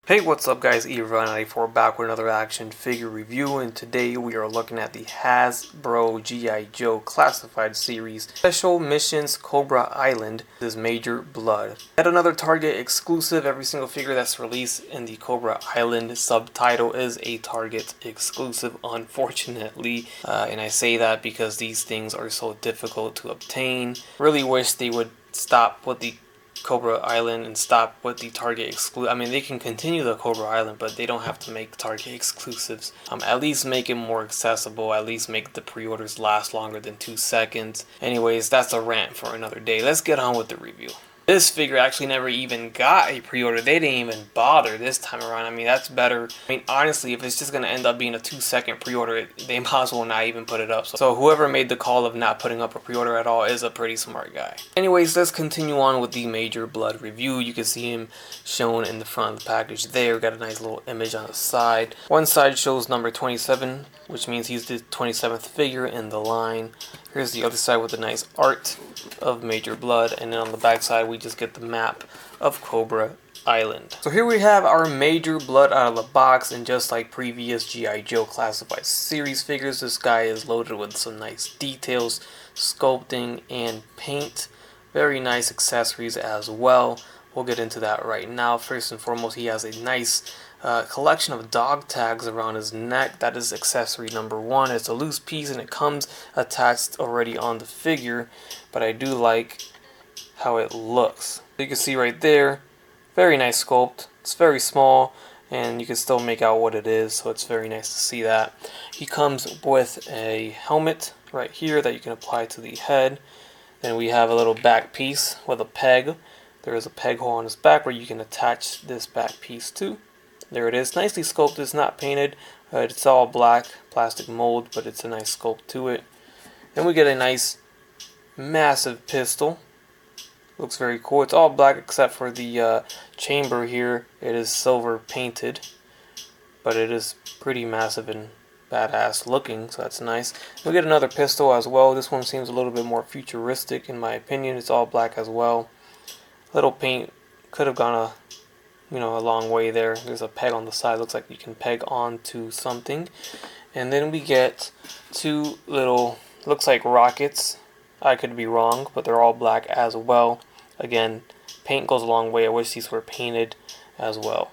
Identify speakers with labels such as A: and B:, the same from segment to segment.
A: Hey, what's up guys, Eva994 back with another action figure review, and today we are looking at the Hasbro G.I. Joe Classified Series Special Missions Cobra Island. This is Major Bludd. Yet another Target exclusive. Every single figure that's released in the Cobra Island subtitle is a Target exclusive, unfortunately. And I say that because these things are so difficult to obtain. Really wish they would stop with the Cobra Island and stop with the Target exclusive. I mean, they can continue the Cobra Island, but they don't have to make Target exclusives. At least make it more accessible. At least make the pre-orders last longer than 2 seconds. Anyways, that's a rant for another day. Let's get on with the review. This figure actually never even got a pre-order. They didn't even bother this time around. I mean, that's better. I mean, honestly, if it's just going to end up being a 2-second pre-order, they might as well not even put it up. So whoever made the call of not putting up a pre-order at all is a pretty smart guy. Anyways, let's continue on with the Major Bludd review. You can see him shown in the front of the package there. Got a nice little image on the side. One side shows number 27, which means he's the 27th figure in the line. Here's the other side with the nice art of Major Bludd, and then on the back side we just get the map of Cobra Island. So here we have our Major Bludd out of the box, and just like previous G.I. Joe Classified Series figures, this guy is loaded with some nice details, sculpting, and paint. Very nice accessories as well. We'll get into that right now. First and foremost, he has a nice collection of dog tags around his neck. That is accessory number 1. It's a loose piece and it comes attached already on the figure, but I do like how it looks. You can see right there, very nice sculpt. It's very small and you can still make out what it is, so it's very nice to see that. He comes with a helmet right here that you can apply to the head. Then we have a little back piece with a peg. There is a peg hole on his back where you can attach this back piece to. There it is, nicely sculpted. It's not painted. It's all black plastic mold, but it's a nice sculpt to it. Then we get a nice massive pistol. Looks very cool. It's all black except for the chamber here. It is silver painted, but it is pretty massive and badass looking, so that's nice. We get another pistol as well. This one seems a little bit more futuristic in my opinion. It's all black as well. Little paint could have gone a long way there. There's a peg on the side. Looks like you can peg onto something. And then we get two little, looks like rockets. I could be wrong, but they're all black as well. Again, paint goes a long way. I wish these were painted as well.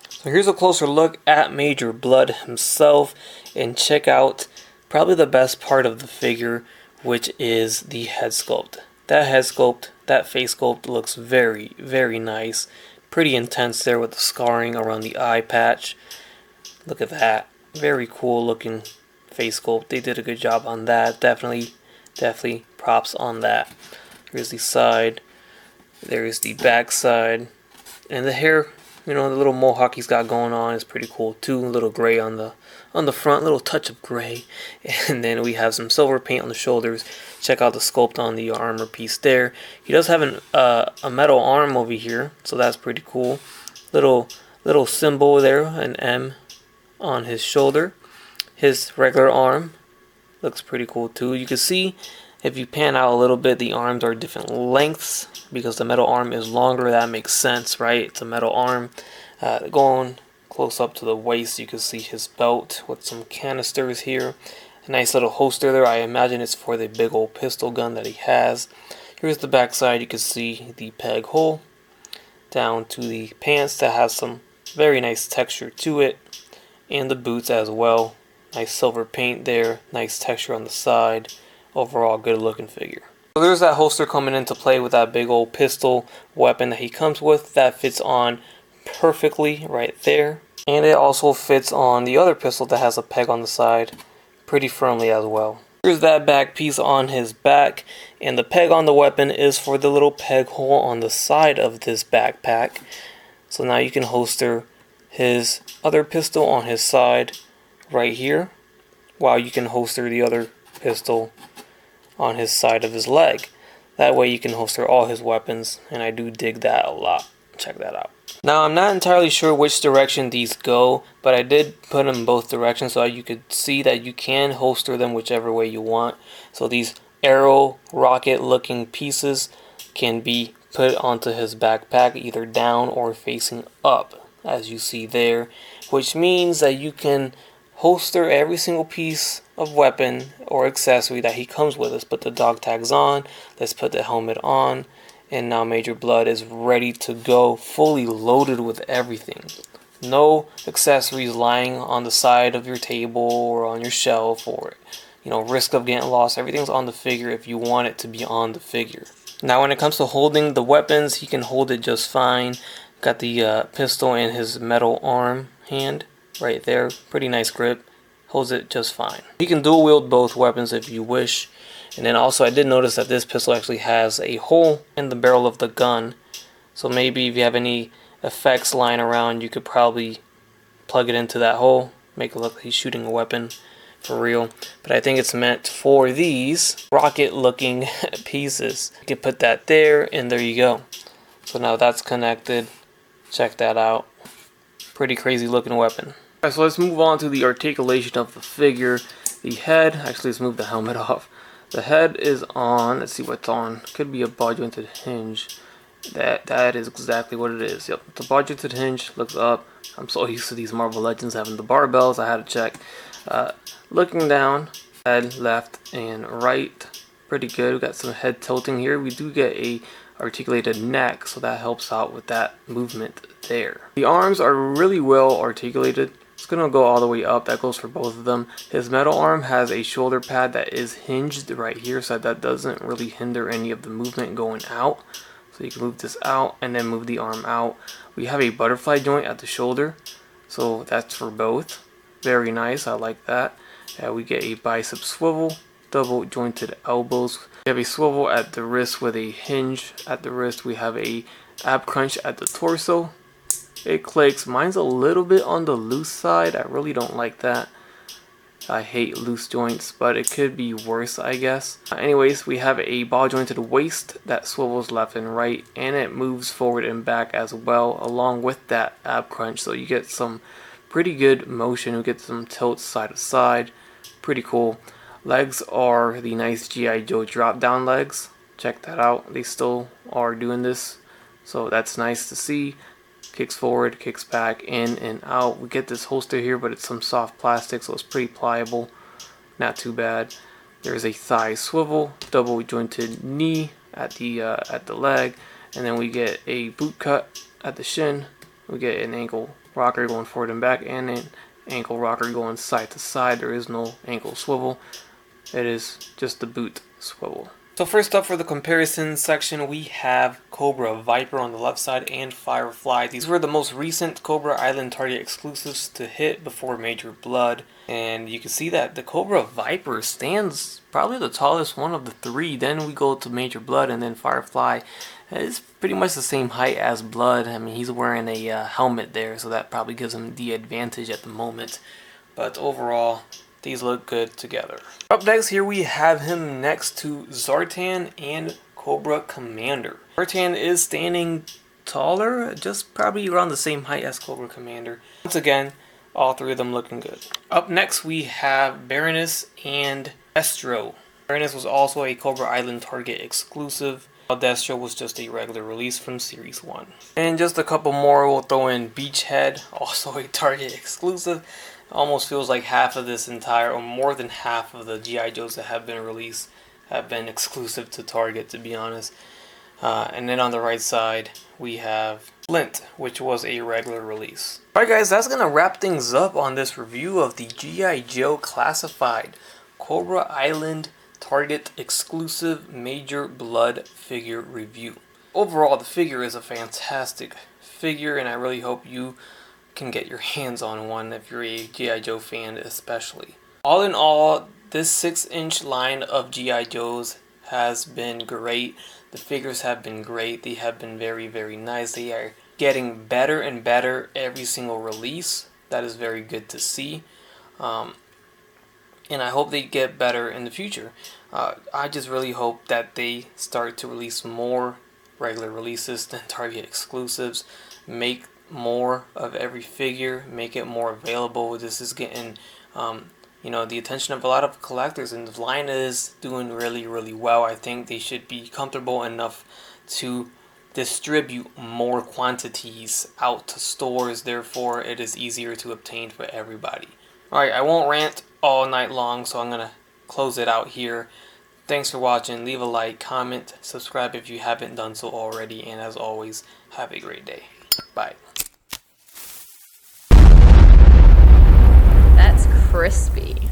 A: So here's a closer look at Major Bludd himself, and check out probably the best part of the figure, which is the head sculpt. That head sculpt, that face sculpt looks very, very nice. Pretty intense there with the scarring around the eye patch. Look at that. Very cool looking face sculpt. They did a good job on that. Definitely props on that. Here's the side. There's the back side. And the hair, the little mohawk he's got going on is pretty cool too. A little gray on the front, little touch of gray. And then we have some silver paint on the shoulders. Check out the sculpt on the armor piece there. He does have a metal arm over here, so that's pretty cool. Little symbol there, an M on his shoulder. His regular arm looks pretty cool too. You can see if you pan out a little bit, the arms are different lengths because the metal arm is longer. That makes sense, right? It's a metal arm. Going close up to the waist, you can see his belt with some canisters here. A nice little holster there. I imagine it's for the big old pistol gun that he has. Here's the back side. You can see the peg hole down to the pants that has some very nice texture to it, and the boots as well. Nice silver paint there. Nice texture on the side. Overall, good looking figure. So there's that holster coming into play with that big old pistol weapon that he comes with. That fits on perfectly right there. And it also fits on the other pistol that has a peg on the side pretty firmly as well. Here's that back piece on his back, and the peg on the weapon is for the little peg hole on the side of this backpack. So now you can holster his other pistol on his side right here, while you can holster the other pistol on his side of his leg. That way you can holster all his weapons, and I do dig that a lot. Check that out. Now, I'm not entirely sure which direction these go, but I did put them both directions so you could see that you can holster them whichever way you want. So these arrow rocket looking pieces can be put onto his backpack either down or facing up. as you see there, which means that you can holster every single piece of weapon or accessory that he comes with. Let's put the dog tags on, let's put the helmet on, and now Major Bludd is ready to go, fully loaded with everything. No accessories lying on the side of your table or on your shelf, or risk of getting lost. Everything's on the figure if you want it to be on the figure. Now when it comes to holding the weapons, he can hold it just fine. Got the pistol in his metal arm hand right there. Pretty nice grip. Holds it just fine. You can dual wield both weapons if you wish. And then also I did notice that this pistol actually has a hole in the barrel of the gun. So maybe if you have any effects lying around, you could probably plug it into that hole. Make it look like he's shooting a weapon for real. But I think it's meant for these rocket looking pieces. You can put that there, and there you go. So now that's connected. Check that out. Pretty crazy looking weapon. Alright, so let's move on to the articulation of the figure. The head, actually let's move the helmet off. The head is on, let's see what's on. Could be a ball jointed hinge. That is exactly what it is. Yep, it's a ball jointed hinge. Looks up. I'm so used to these Marvel Legends having the barbells. I had to check. Looking down, head left and right. Pretty good. We got some head tilting here. We do get a articulated neck, so that helps out with that movement there. The arms are really well articulated. It's gonna go all the way up. That goes for both of them. His metal arm has a shoulder pad that is hinged right here, so that doesn't really hinder any of the movement going out. So you can move this out and then move the arm out. We have a butterfly joint at the shoulder, so that's for both. Very nice, I like that. We get a bicep swivel, double jointed elbows. We have a swivel at the wrist with a hinge at the wrist. We have a ab crunch at the torso. It clicks. Mine's a little bit on the loose side. I really don't like that. I hate loose joints, but it could be worse, I guess. Anyways, we have a ball jointed waist that swivels left and right, and it moves forward and back as well, along with that ab crunch. So you get some pretty good motion. We get some tilt side to side. Pretty cool. Legs are the nice G.I. Joe drop down legs. Check that out. They still are doing this, so that's nice to see. Kicks forward, kicks back, in and out. We get this holster here, but it's some soft plastic, so it's pretty pliable. Not too bad. There's a thigh swivel, double jointed knee at the leg, and then we get a boot cut at the shin. We get an ankle rocker going forward and back, and an ankle rocker going side to side. There is no ankle swivel. It is just the boot swivel. So first up for the comparison section, we have Cobra Viper on the left side and Firefly. These were the most recent Cobra Island Target exclusives to hit before Major Bludd. And you can see that the Cobra Viper stands probably the tallest one of the three. Then we go to Major Bludd, and then Firefly is pretty much the same height as Bludd. I mean, he's wearing a helmet there, so that probably gives him the advantage at the moment. But overall, these look good together. Up next here we have him next to Zartan and Cobra Commander. Zartan is standing taller, just probably around the same height as Cobra Commander. Once again, all three of them looking good. Up next we have Baroness and Destro. Baroness was also a Cobra Island Target exclusive, while Destro was just a regular release from Series 1. And just a couple more, we'll throw in Beachhead, also a Target exclusive. Almost feels like half of this entire, or more than half of the G.I. Joes that have been released have been exclusive to Target, to be honest. And then on the right side, we have Flint, which was a regular release. Alright guys, that's going to wrap things up on this review of the G.I. Joe Classified Cobra Island Target exclusive Major Bludd figure review. Overall, the figure is a fantastic figure, and I really hope you can get your hands on one if you're a G.I. Joe fan especially. All in all, this 6-inch line of G.I. Joes has been great. The figures have been great. They have been very, very nice. They are getting better and better every single release. That is very good to see. And I hope they get better in the future. I just really hope that they start to release more regular releases than Target exclusives. Make more of every figure, make it more available. This is getting the attention of a lot of collectors, and the line is doing really, really well. I think they should be comfortable enough to distribute more quantities out to stores, therefore it is easier to obtain for everybody. Alright, I won't rant all night long, so I'm gonna close it out here. Thanks for watching. Leave a like, comment, subscribe if you haven't done so already, and as always, have a great day. Bye.
B: That's crispy.